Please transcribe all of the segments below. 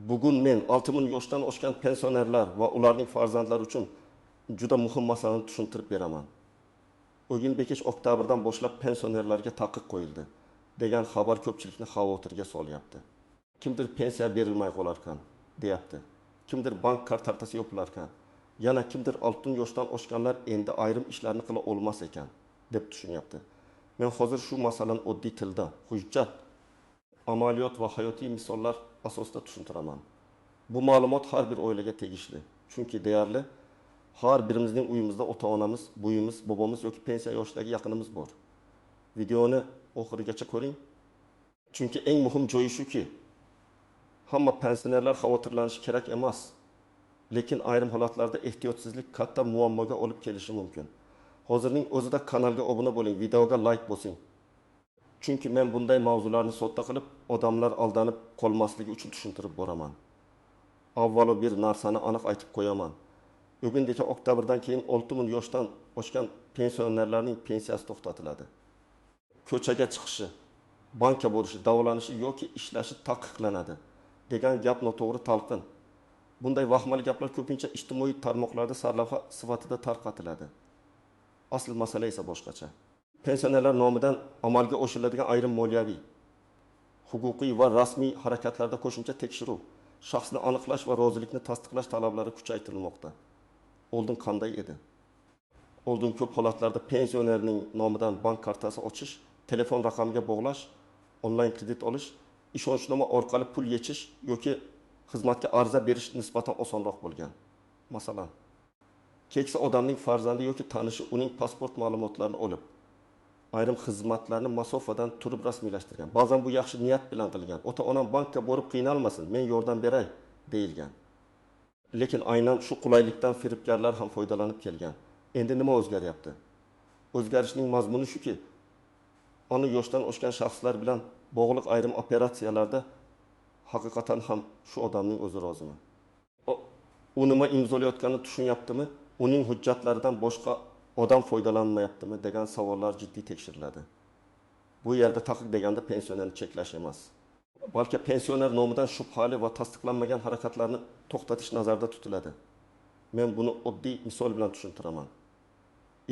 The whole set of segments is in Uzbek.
Bugun men 6000 yoshdan oshgan pensionerlar va ularning farzandlari uchun juda muhim masalani tushuntirib beraman. O'yin bekish oktyabrdan boshlab pensionerlarga taqiq qo'yildi degan xabar ko'pchilikni xavotirga solyapti. Kimdir pensiya berilmay qolarkan, deyapti. Kimdir bank kartasi yopilarkan. Yana kimdir 6000 yoshdan oshganlar endi ayrim ishlarni qila olmas ekan, deb tushunyapti. Men hozir shu masalani oddiy tilda, hujjat, amaliyot va hayotiy misollar asosida tushuntiraman. Bu ma'lumot har bir oilaga tegishli. Chunki deyarli har birimizning uyimizda ota-onamiz, buyimiz, bobomiz yoki pensiya yoshidagi yaqinimiz bor. Videoni oxirigacha ko'ring. Chunki eng muhim joyi shuki, hamma pensionerlar xavotirlanishi kerak emas. Lekin ayrim holatlarda ehtiyotsizlik katta muammoga olib kelishi mumkin. Hozirning o'zida kanalga obuna bo'ling, videoga like bosing. Chunki men bunday mavzularni sodda qilib, odamlar aldanib qolmasligi uchun tushuntirib boraman. Avvalo bir narsani aniq aytib qo'yaman. O'g'indagi oktyabrdan keyin 6000 yoshdan oshgan pensionerlarning pensiyasi to'xtatiladi. Ko'chaga chiqishi, banka bo'lishi, davolanishi yoki ishlashi taqiqlanadi degan gap noto'g'ri talqin. Bunday vahmali gaplar ko'pincha ijtimoiy tarmoqlarda sarlavha sifatida tarqatiladi. Asl masala esa boshqacha. Pensionerlar nomidan amalga oshiriladigan ayrim moliyaviy, huquqiy va rasmiy harakatlarda qo'shimcha tekshiruv, shaxsni aniqlash va rozilikni tasdiqlash talablari kuchaytirilmoqda. Oldin qanday edi? Oldin ko'p holatlarda pensionerning nomidan bank kartasi ochish, telefon raqamiga bog'lash, onlayn kredit olish, ishonchnoma orqali pul yechish yoki xizmatga ariza berish nisbatan osonroq bo'lgan. Masalan, keksa odamning farzandi yoki tanishi uning pasport ma'lumotlarini olib, ayrim xizmatlarni masofadan turib rasmiylashtirgan. Ba'zan bu yaxshi niyat bilan qilingan. Ota-onam bankka borib qiynalmasin, men yordam beray, deyilgan. Lekin aynan shu qulaylikdan firibgarlar ham foydalanib kelgan. Endi nima o'zgaryapti? O'zgarishning mazmuni shuki, uni yoshdan oshgan shaxslar bilan bog'liq ayrim operatsiyalarda haqiqatan ham shu odamning o'zi rozimi? U nima imzolayotganini tushunyaptimi? Uning hujjatlaridan boshqa odam foydalanmayaptimi degan savollar jiddiy tekshiriladi. Bu yerda taqiq deganda pensionerni cheklash emas. Balki pensioner nomidan shubhali va tasdiqlanmagan harakatlarni to'xtatish nazarda tutiladi. Men buni oddiy misol bilan tushuntiraman.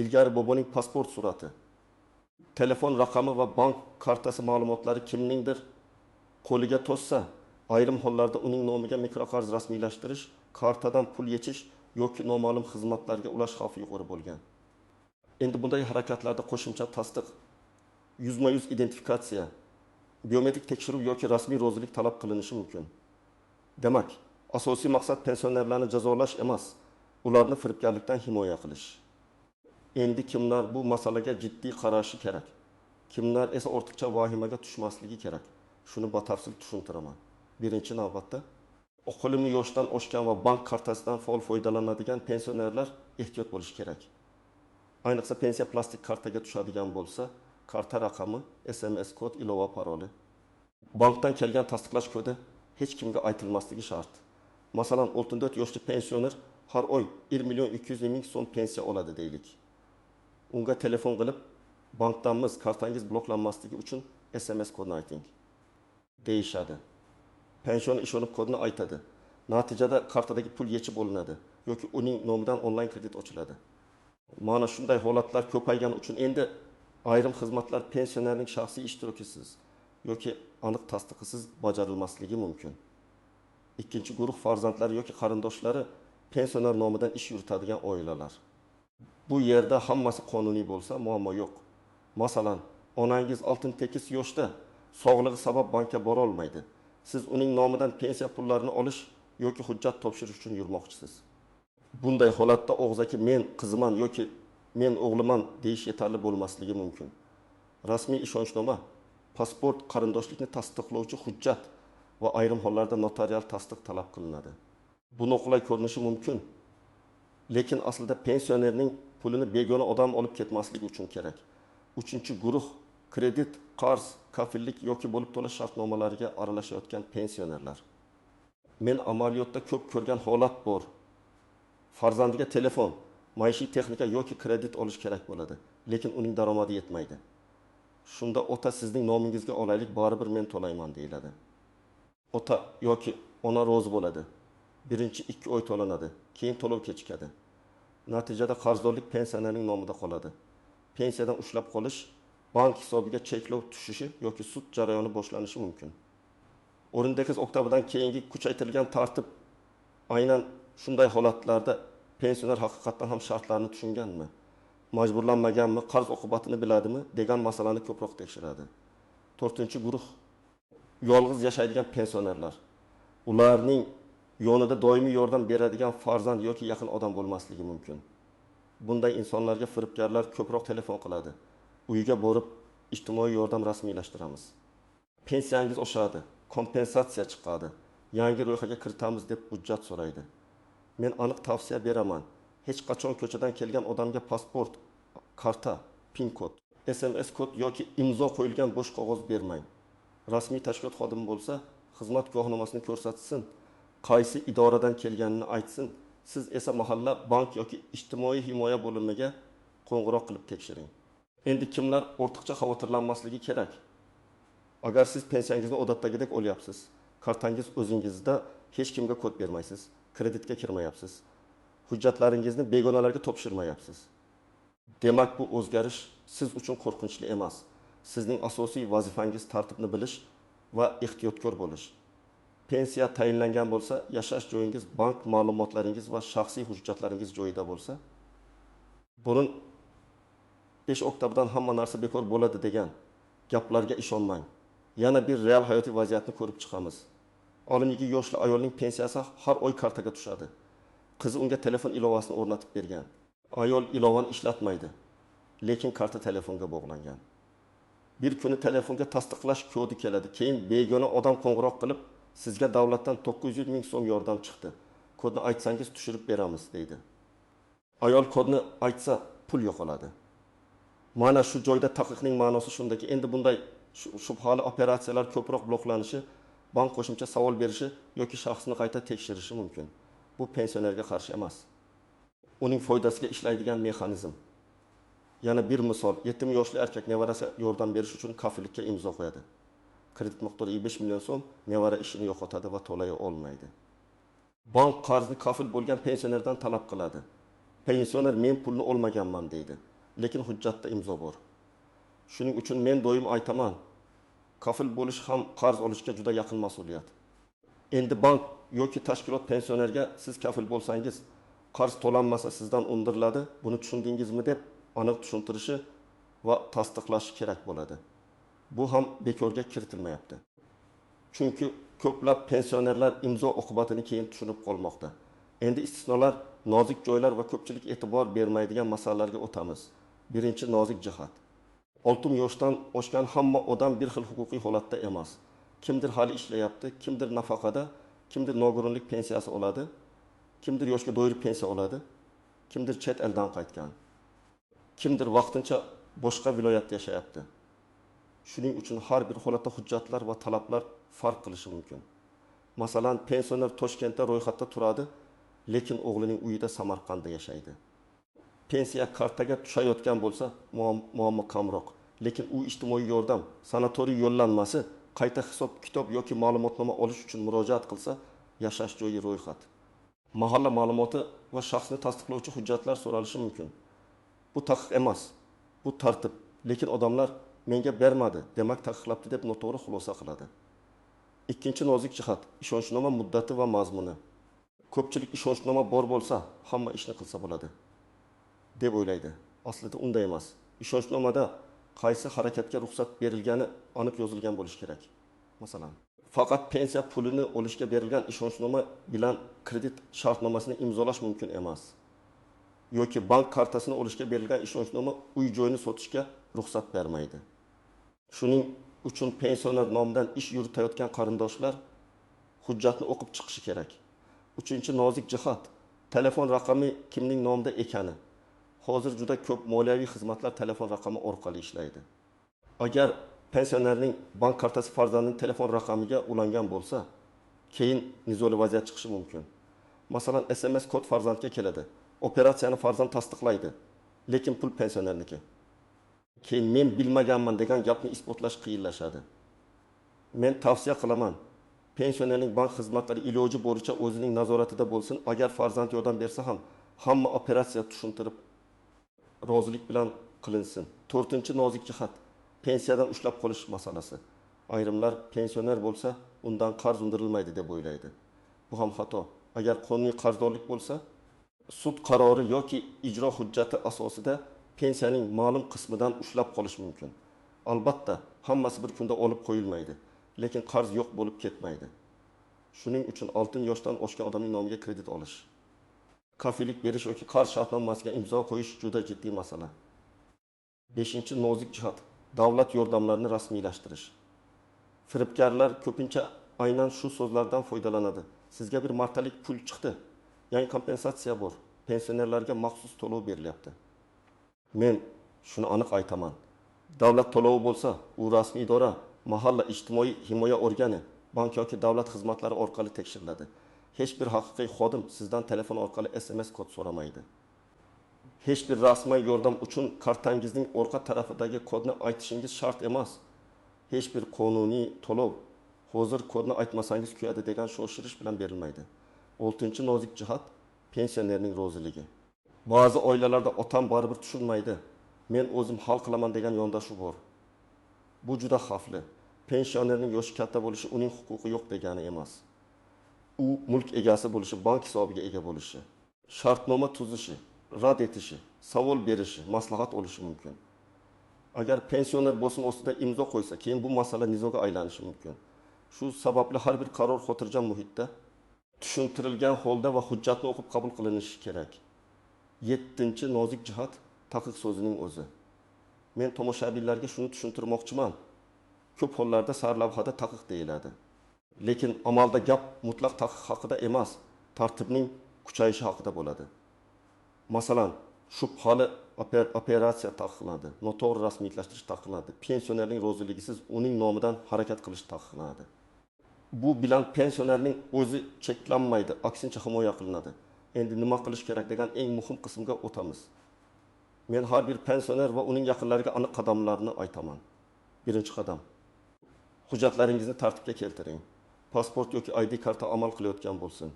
Ilgari boboning pasport surati, telefon raqami va bank kartasi ma'lumotlari kimningdir qo'liga to'ssa, ayrim hollarda uning nomiga mikroqarz rasmiylashtirish, kartadan pul yechish yoki noma'lum xizmatlarga ulash xavfi yuqori bo'lgan. Endi bunday harakatlarda qo'shimcha tasdiq, yuzma-yuz identifikatsiya, biometrik tekshiruv yoki rasmiy rozilik talab qilinishi mumkin. Demak, asosiy maqsad pensionerlarni jazolash emas, ularni firibgarlikdan himoya qilish. Endi kimlar bu masalaga jiddiy qarashi kerak, kimlar esa ortiqcha vahimaga tushmasligi kerak. Shuni batafsil tushuntiraman. Birinchi navbatda, 6000 yoshdan oshgan va bank kartasidan faol foydalanadigan pensionerlar ehtiyot bo'lishi kerak. Ayniqsa pensiya plastik kartaga tushadigan bo'lsa, karta raqami, SMS kod, ilova paroli, bankdan kelgan tasdiqlash kodi hech kimga aytilmasligi shart. Masalan, 64 yoshli pensioner har oy 1.200.000 so'm pensiya oladi deylik. Unga telefon qilib, bankdanmiz, kartangiz bloklanmasligi uchun SMS kodni ayting, deyishadi. Pension ishonib kodini aytadi. Natijada kartadagi pul yechib olinadi yoki uning nomidan onlayn kredit ochiladi. Mana shunday holatlar ko'paygani uchun endi ayrim xizmatlar pensionerning shaxsiy ishtirokisiz yoki aniq tasdiqisiz bajarilmasligi mumkin. Ikkinchi guruh farzandlari yoki qarindoshlari pensioner nomidan ish yuritadigan oilalar. Bu yerda hammasi qonuniy bo'lsa, muammo yo'q. Masalan, onangiz oltin tekis yoshda, sog'lig'i sabab bankka bora olmaydi. Siz uning nomidan pensiya pullarini olish yoki hujjat topshirish uchun yurmoqchisiz. Bunday holatda og'zaki men qiziman yoki men o'g'liman deyish yetarli bo'lmasligi mumkin. Rasmiy ishonchnoma, pasport, qarindoshlikni tasdiqlovchi hujjat va ayrim hollarda notarial tasdiq talab qilinadi. Bu noqulay ko'rinishi mumkin, lekin aslida pensionerning pulini begona odam olib ketmasligi uchun kerak. Uchinchi guruh kredit, qarz, kafillik yoki bo'lib to'lash shartnomalariga aralashayotgan pensionerlar. Men amaliyotda ko'p ko'rgan holat bor. Farzandiga telefon, maishiy texnika yoki kredit olish kerak bo'ladi, lekin uning daromadi yetmaydi. Shunda ota sizning nomingizga olaylik, baribir men to'layman deyiladi. Ota yoki ona rozi bo'ladi. Birinchi 2 oy to'lanadi, keyin to'lov kechikadi. Natijada qarzdorlik pensionerning nomida qoladi. Pensiyadan ushlab qolish bank hisobiga cheklov tushishi yoki sud jarayoni boshlanishi mumkin. O'rinda 8 oktyabrdan keyingi kuchaytirilgan tartib aynan shunday holatlarda pensioner haqiqatan ham shartlarni tushunganmi, majburlanmaganmi, qarz oqibatini biladimi degan masalani ko'proq tekshiradi. 4-guruh yolg'iz yashaydigan pensionerlar. Ularning yonida doimiy yordam beradigan farzand yoki yaqin odam bo'lmasligi mumkin. Bunday insonlarga firibgarlar ko'proq telefon qiladi. Uyga borib ijtimoiy yordam rasmiylashtiramiz. Pensiyangiz oshadi, kompensatsiya chiqadi, yangi ro'yxatga kiritamiz deb hujjat so'raydi. Men aniq tavsiya beraman. Hech qachon ko'chadan kelgan odamga pasport, karta, pin kod, SMS kod yoki imzo qo'yilgan bo'sh qog'oz bermang. Rasmiy tashkilot xodimi bo'lsa, xizmat guvohnomasini ko'rsatsin, qaysi idoradan kelganini aytsin. Siz esa mahalla, bank yoki ijtimoiy himoya bo'limiga qo'ng'iroq qilib tekshiring. Endi kimlar ortiqcha xavotirlanmasligi kerak? Agar siz pensiyangizni odatdagidek olyapsiz, kartangiz o'zingizda, hech kimga kod bermaysiz, kreditga kirmayapsiz, hujjatlaringizni begonalarga topshirmayapsiz. Demak, bu o'zgarish siz uchun qo'rqinchli emas. Sizning asosiy vazifangiz tartibni bilish va ehtiyotkor bo'lish. Pensiya tayinlangan bo'lsa, yashash joyingiz, bank ma'lumotlaringiz va shaxsiy hujjatlaringiz joyida bo'lsa, burun 5 oktyabrdan hamma narsa bekor bo'ladi degan gaplarga ishonmang. Yana bir real hayotiy vaziyatni ko'rib chiqamiz. 12 yoshli ayolning pensiyasi har oy kartaga tushadi. Qizi unga telefon ilovasini o'rnatib bergan. Ayol ilovani ishlatmaydi, lekin karta telefonga bog'langan. Bir kuni telefonga tasdiqlash kodi keladi. Keyin begona odam qo'ng'iroq qilib, sizga davlatdan 900 ming so'm yordam chiqdi. Kodni aytsangiz tushirib beramiz deydi. Ayol kodni aytsa, pul yo'qoladi. Mana shu joyda taqiqning ma'nosi shundaki, endi bunday shubhali operatsiyalar ko'proq bloklanishi, bank qo'shimcha savol berishi yoki shaxsni qayta tekshirishi mumkin. Bu pensionerga qarshi emas. Uning foydasiga ishlaydigan mexanizm. Yana bir misol, 7 yoshli erkak nevarasi yordam berish uchun kafillikka imzo qo'yadi. Kredit miqdori 5 million so'm, nevara ishini yo'qotadi va to'lay olmaydi. Bank qarzni kafil bo'lgan pensionerdan talab qiladi. Pensioner men pulni olmaganman deydi, lekin hujjatda imzo bor. Shuning uchun men doim aytaman, kafil bo'lish ham qarz olishga juda yaqin mas'uliyat. Endi bank yoki tashkilot pensionerga siz kafil bo'lsangiz, qarz to'lanmasa sizdan undiriladi, buni tushundingizmi deb aniq tushuntirishi va tasdiqlashi kerak bo'ladi. Bu ham bekorga kiritilmayapti. Chunki ko'plab pensionerlar imzo oqibatini keyin tushunib qolmoqda. Endi istisnolar, nozik joylar va ko'pchilik e'tibor bermaydigan masalalarga o'tamiz. Birinchi nozik jihat. 60 yoshdan oshgan hamma odam bir xil huquqiy holatda emas. Kimdir hali ishlayapti, kimdir nafaqada, kimdir nogironlik pensiyasi oladi, kimdir yoshga doir pensiya oladi, kimdir chet eldan qaytgan, kimdir vaqtincha boshqa viloyatda yashayapti. Shuning uchun har bir holatda hujjatlar va talablar farq qilishi mumkin. Masalan, pensioner Toshkentda ro'yxatda turadi, lekin o'g'lining uyida Samarqandda yashaydi. Pensiya kartaga tushayotgan bo'lsa, muammo kamroq. Lekin u ijtimoiy yordam, sanatoriy yo'llanmasi, qayta hisob kitob yoki ma'lumotnoma olish uchun murojaat qilsa, yashash joyi ro'yxat, mahalla ma'lumoti va shaxsni tasdiqlovchi hujjatlar so'ralishi mumkin. Bu taqiq emas, bu tartib. Lekin odamlar menga bermadi, demak taqiqlabdi deb noto'g'ri xulosa qiladi. Ikkinchi nozik jihat, ishonchnoma muddati va mazmuni. Ko'pchilik ishonchnoma bor bo'lsa, hamma ishni qilsa bo'ladi deb o'ylaydi. Aslida unday emas. Ishonchnomada qaysi harakatga ruxsat berilgani aniq yozilgan bo'lishi kerak. Masalan, faqat pensiya pulini olishga berilgan ishonchnoma bilan kredit shartnomasini imzolash mumkin emas. Yoki bank kartasini olishga berilgan ishonchnoma uy joyini sotishga ruxsat bermaydi. Shuning uchun pensioner nomidan ish yuritayotgan qarindoshlar hujjatni o'qib chiqishi kerak. Uchinchi nozik jihat, telefon raqami kimning nomida ekani. Hozir juda ko'p moliyaviy xizmatlar telefon raqami orqali ishlaydi. Agar pensionerning bank kartasi farzandining telefon raqamiga ulangan bo'lsa, keyin nizoli vaziyat chiqishi mumkin. Masalan, SMS kod farzandga keladi. Operatsiyani farzand tasdiqlaydi, lekin pul pensionerniki. Keyin men bilmaganman degan gapni isbotlash qiyinlashadi. Men tavsiya qilaman, Pensionerning bank xizmatlari iloji bo'yicha o'zining nazoratida bo'lsin. Agar farzand yordam bersa ham hamma operatsiya tushuntirib rozilik bilan qilinsin. 4-nozik jihat pensiyadan ushlab qolish masalasi. Ayrimlar pensioner bo'lsa, undan qarz undirilmaydi deb o'ylaydi. Bu ham xato. Agar qonuniy qarzdorlik bo'lsa, sud qarori yoki ijro hujjati asosida pensiyaning ma'lum qismidan ushlab qolish mumkin. Albatta, hammasi bir kunda olib qo'yilmaydi, lekin qarz yo'q bo'lib ketmaydi. Shuning uchun 6 yoshdan oshgan odamning nomiga kredit olish, kafillik berish yoki qarz shartnomasiga imzo qo'yish juda jiddiy masala. 5-nozik jihat davlat yordamlarini rasmiylashtirish. Firibgarlar ko'pincha aynan shu so'zlardan foydalanadi. Sizga bir martalik pul chiqdi, yangi kompensatsiya bor, pensionerlarga maxsus to'lov berilyapti. Men shuni aniq aytaman. Davlat to'lovi bo'lsa, u rasmiy idora, mahalla ijtimoiy himoya organi, bank yoki davlat xizmatlari orqali tekshiriladi. Hech bir haqiqiy xodim sizdan telefon orqali SMS kod so'ramaydi. Hech bir rasmiy yordam uchun kartangizning orqa tarafidagi kodni aytishingiz shart emas. Hech bir qonuniy to'lov hozir kodni aytmasangiz kuyadi degan shoshirish bilan berilmaydi. 6-nozik jihat pensionerning roziligi. Ba'zi oilalarda otam baribir tushunmaydi. Men o'zim hal qilaman degan yondashuv bor. Bu juda xavfli. Pensionerning yoshi katta bo'lishi uning huquqi yo'q degani emas. U mulk egasi bo'lishi, bank hisobiga ega bo'lishi, shartnoma tuzishi, rad etishi, savol berishi, maslahat olishi mumkin. Agar pensioner bosim ostida imzo qo'ysa, keyin bu masala nizoga aylanishi mumkin. Shu sababli har bir qaror xotirjam muhitda, tushuntirilgan holda va hujjatni o'qib qabul qilinishi kerak. 7-nozik jihat taqiq so'zining o'zi. Men tomoshabinlarga shuni tushuntirmoqchiman. Ko'p hollarda sarlavhada taqiq deyiladi. Lekin amalda gap mutlaq taqiq haqida emas, tartibning kuchayishi haqida bo'ladi. Masalan, shubhali operatsiya taqiqlanadi, noto'g'ri rasmiylashtirish taqiqlanadi, pensionerning roziligisiz uning nomidan harakat qilish taqiqlanadi. Bu bilan pensionerning o'zi cheklanmaydi, aksincha himoya qilinadi. Endi nima qilish kerak degan eng muhim qismga o'tamiz. Men har bir pensioner va uning yaqinlariga aniq qadamlarni aytaman. 1-qadam. Hujjatlaringizni tartibga keltiring. Pasport yoki ID karta amal qilayotgan bo'lsin.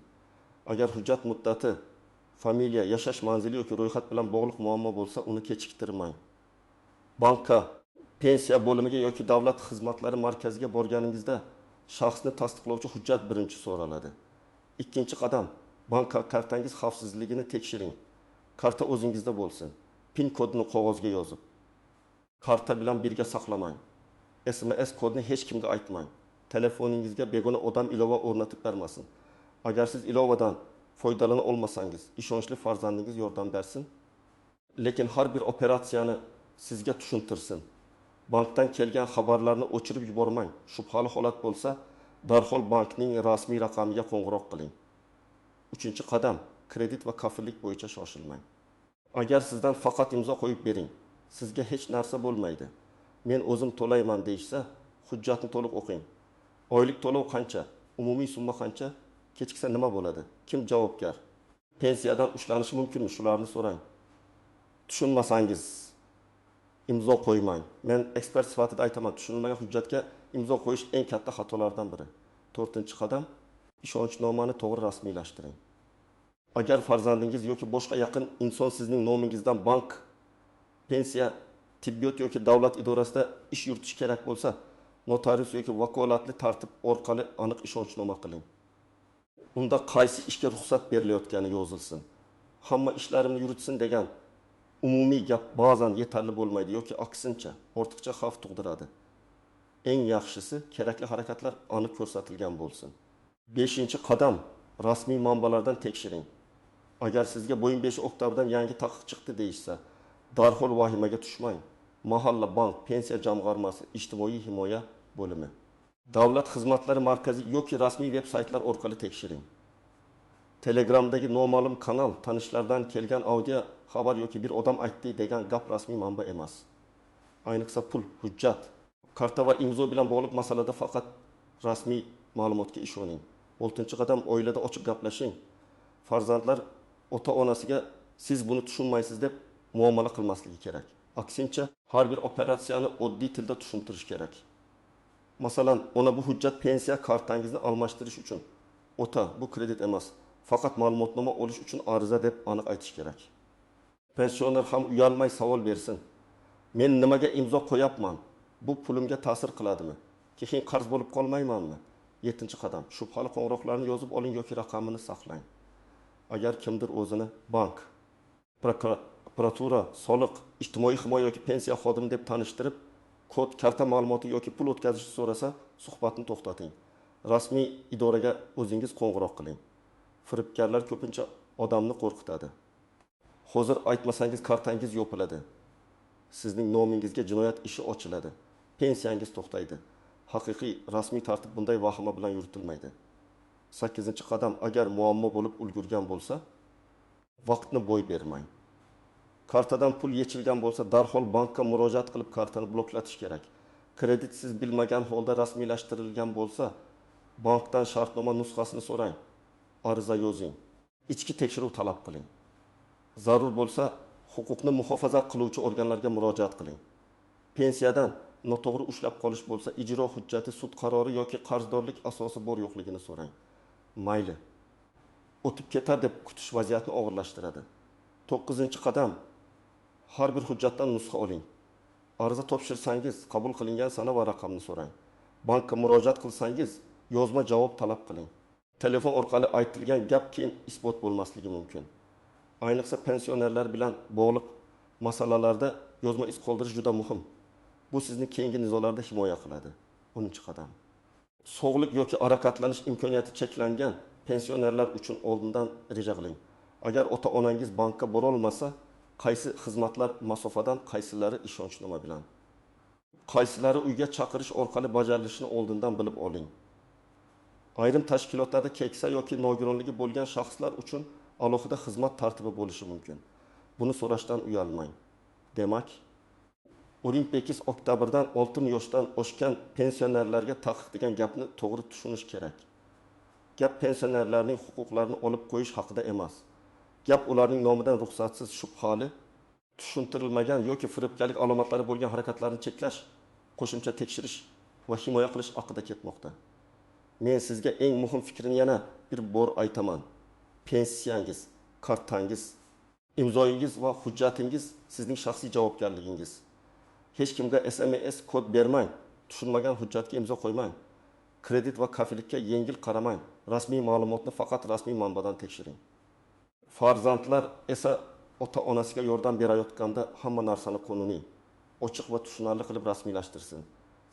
Agar hujjat muddati, familiya, yashash manzili yoki ro'yxat bilan bog'liq muammo bo'lsa, uni kechiktirmang. Bankka, pensiya bo'limiga yoki davlat xizmatlari markaziga borganingizda shaxsni tasdiqlovchi hujjat birinchi so'raladi. 2-qadam, bank kartangiz xavfsizligini tekshiring. Karta o'zingizda bo'lsin. PIN kodini qog'ozga yozib, karta bilan birga saqlamang. SMS kodni hech kimga aytmang. Telefoningizga begona odam ilova o'rnatib bermasin. Agar siz ilovadan foydalana olmasangiz, ishonchli farzandingiz yordam bersin. Lekin har bir operatsiyani sizga tushuntirsin. Bankdan kelgan xabarlarni o'chirib yubormang. Shubhali holat bo'lsa, darhol bankning rasmiy raqamiga qo'ng'iroq qiling. 3-qadam, kredit va kafillik bo'yicha shoshilmang. Agar sizdan faqat imzo qo'yib bering, sizga hech narsa bo'lmaydi. Men o'zim to'layman deyishsa, hujjatni to'liq o'qing. Oylik to'lov qancha? Umumiy summa qancha? Kechiksa nima bo'ladi? Kim javobgar? Pensiyadan ushlanishi mumkinmi? Shularni so'rang. Tushunmasangiz imzo qo'ymang. Men ekspert sifatida aytaman, tushunilmagan hujjatga imzo qo'yish eng katta xatolardan biri. 4-qadam, ishonchnomani to'g'ri rasmiylashtiring. Agar farzandingiz yoki boshqa yaqin inson sizning nomingizdan bank, pensiya, tibbiyot yoki davlat idorasida ish yuritish kerak bo'lsa, notarius yoki vakolatli tartib orqali aniq ishonchnoma qiling. Unda qaysi ishga ruxsat berilayotgani yozilsin. Hamma ishlarimni yuritsin degan umumiy gap ba'zan yetarli bo'lmaydi yoki aksincha ortiqcha xavf tug'diradi. Eng yaxshisi kerakli harakatlar aniq ko'rsatilgan bo'lsin. 5-qadam, rasmiy manbalardan tekshiring. Agar sizga Boeing 5 oktabrdan yangi taqiq chiqdi deyishsa, darhol vahimaga tushmang. Mahalla bank, pensiya jamg'armasi, ijtimoiy himoya bo'limi, davlat xizmatlari markazi yoki rasmiy veb-saytlar orqali tekshiring. Telegramdagi noma'lum kanal, tanishlardan kelgan audio xabar yoki bir odam aytdi degan gap rasmiy manba emas. Ayniqsa pul, hujjat, karta va imzo bilan bog'liq masalada faqat rasmiy ma'lumotga ishoning. 6-qadam, oilada ochiq gaplashing. Farzandlar ota-onasiga siz buni tushunmaysiz deb muomala qilmasligi kerak. Aksincha, har bir operatsiyani oddiy tilda tushuntirish kerak. Masalan, ona bu hujjat pensiya kartangizni almashtirish uchun. O'ta, bu kredit emas. Faqat ma'lumotnoma olish uchun ariza deb aniq aytish kerak. Pensioner ham uyalmay savol bersin. Men nimaga imzo qo'yapman? Bu pulimga ta'sir qiladimi? Keyin qarz bo'lib qolmaymanmi? 7-qadam. Shubhali qo'ng'iroqlarni yozib oling yoki raqamini saqlang. Agar kimdir o'zini bank, prokuratura, soliq, ijtimoiy himoya yoki pensiya xodimi deb tanishtirib, kod, karta ma'lumoti yoki pul o'tkazishni so'rasa, suhbatni to'xtating. Rasmiy idoraga o'zingiz qo'ng'iroq qiling. Firibgarlar ko'pincha odamni qo'rqitadi. Hozir aytmasangiz kartangiz yopiladi. Sizning nomingizga jinoyat ishi ochiladi. Pensiyangiz to'xtaydi. Haqiqiy rasmiy tartib bunday vahima bilan yuritilmaydi. 8-qadam, agar muammo bo'lib ulgurgan bo'lsa, vaqtni boy bermang. Kartadan pul yechilgan bo'lsa, darhol bankka murojaat qilib kartani bloklatish kerak. Kredit siz bilmagan holda rasmiylashtirilgan bo'lsa, bankdan shartnoma nusxasini so'rang. Ariza yozing. Ichki tekshiruv talab qiling. Zarur bo'lsa, huquqni muhofaza qiluvchi organlarga murojaat qiling. Pensiyadan noto'g'ri ushlab qolish bo'lsa, ijro hujjati, sud qarori yoki qarzdorlik asosi bor yo'qligini so'rang. Mayli. O'tib ketar deb kutish vaziyatni og'irlashtiradi. 9-qadam, har bir hujjatdan nusxa oling. Ariza topshirsangiz, qabul qilingan sana va raqamni so'rang. Bankka murojaat qilsangiz, yozma javob talab qiling. Telefon orqali aytilgan gap keyin isbot bo'lmasligi mumkin. Ayniqsa pensionerlar bilan bog'liq masalalarda yozma iz qoldirish juda muhim. Bu sizni keyingi nizolarda himoya qiladi. 10-qadam. Sog'lik yoki harakatlanish imkoniyati cheklangan pensionerlar uchun oldindan reja qiling. Agar ota-onangiz bankka bora olmasa, qaysi xizmatlar masofadan, qaysilari ishonchnoma bilan, qaysilari uyga chaqirish orqali bajarilishini oldindan bilib oling. Ayrim tashkilotlarda keksa yoki nogironligi bo'lgan shaxslar uchun alohida xizmat tartibi bo'lishi mumkin. Buni so'rashdan uyalmang. Demak, Olimpekis oktyabrdan 6 yoshdan oshgan pensionerlarga taqiq degan gapni to'g'ri tushunish kerak. Gap pensionerlarning huquqlarini olib qo'yish haqida emas. Gap ularning nomidan ruxsatsiz, shubhali, tushuntirilmagan yoki firibgarlik alomatlari bo'lgan harakatlarni cheklash, qo'shimcha tekshirish va himoya qilish haqida ketmoqda. Men sizga eng muhim fikrini yana bir bor aytaman. Pensiyangiz, kartangiz, imzoyingiz va hujjatingiz sizning shaxsiy javobgarligingiz. Hech kimga SMS kod bermang, tushunmagan hujjatga imzo qo'ymang. Kredit va kafillikka yengil qaramang. Rasmiy ma'lumotni faqat rasmiy manbadan tekshiring. Farzandlar esa ota-onasiga yordam berayotganda hamma narsani qonuniy, ochiq va tushunarli qilib rasmiylashtirsin.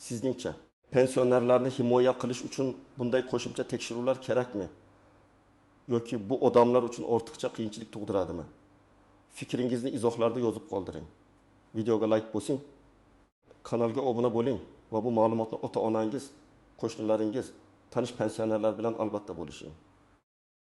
Sizningcha, pensionerlarni himoya qilish uchun bunday qo'shimcha tekshiruvlar kerakmi? Yoki bu odamlar uchun ortiqcha qiyinchilik tug'diradimi? Fikringizni izohlarda yozib qoldiring. Videoga like bosing, kanalga obuna bo'ling va bu ma'lumotni ota-onangiz, qo'shnilaringiz, tanish pensionerlar bilan albatta bo'lishing.